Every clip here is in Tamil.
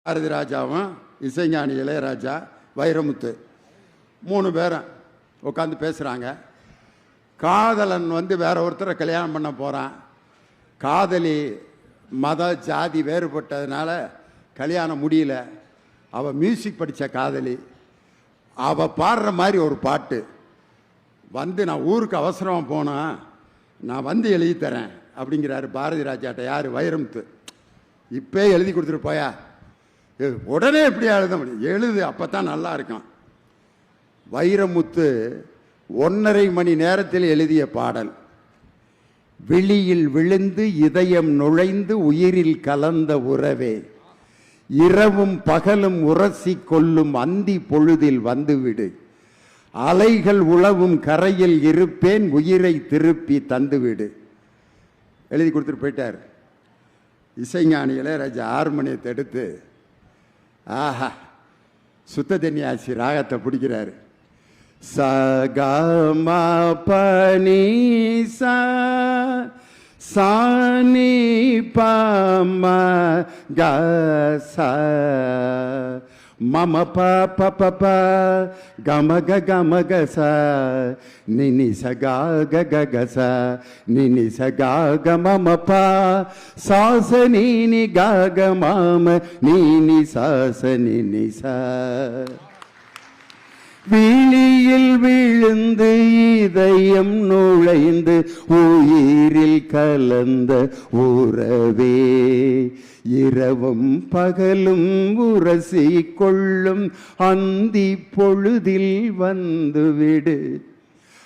பாரதி ராஜாவும் இசைஞானி இளையராஜா வைரமுத்து 3 பேரும் உட்காந்து பேசுகிறாங்க. காதலன் வேற ஒருத்தரை கல்யாணம் பண்ண போகிறான். காதலி மத ஜாதி வேறுபட்டதுனால கல்யாணம் முடியல. அவள் மியூசிக் படித்த காதலி. அவள் பாடுற மாதிரி ஒரு பாட்டு நான் ஊருக்கு அவசரமாக போனேன், நான் எழுதி தரேன் அப்படிங்கிறாரு பாரதி ராஜாட்ட. யார்? வைரமுத்து. இப்போ எழுதி கொடுத்துட்டு போயா, உடனே எப்படி எழுத முடியும்? எழுது, அப்போ தான் நல்லா இருக்கும். வைரமுத்து 1.5 மணி நேரத்தில் எழுதிய பாடல். விழியில் விழுந்து இதயம் நுழைந்து உயிரில் கலந்த உறவே, இரவும் பகலும் உரசி கொள்ளும் அந்தி பொழுதில் வந்துவிடு, அலைகள் உழவும் கரையில் இருப்பேன் உயிரை திருப்பி தந்துவிடு. எழுதி கொடுத்துட்டு போயிட்டார். இசைஞானி இளையராஜா ஹார்மோனியத்தை எடுத்து ஆஹா சுத்த தன்னியாசி ராகத்தை பிடிக்கிறாரு. சகமா பனி சானி பம கச மம ப கம கம கச நினி சகா கச நினி சகா மம ப சாச நீனி க மம நீனி சாச நினி ச. விழியில் விழுந்து இதயம் நுழைந்து உயிரில் கலந்த உறவே, இரவும் பகலும் உரசி கொள்ளும் அந்தி பொழுதில் வந்துவிடு,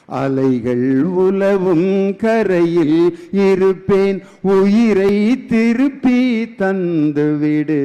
அலைகள் உலவும் கரையில் இருப்பேன் உயிரை திருப்பி தந்துவிடு.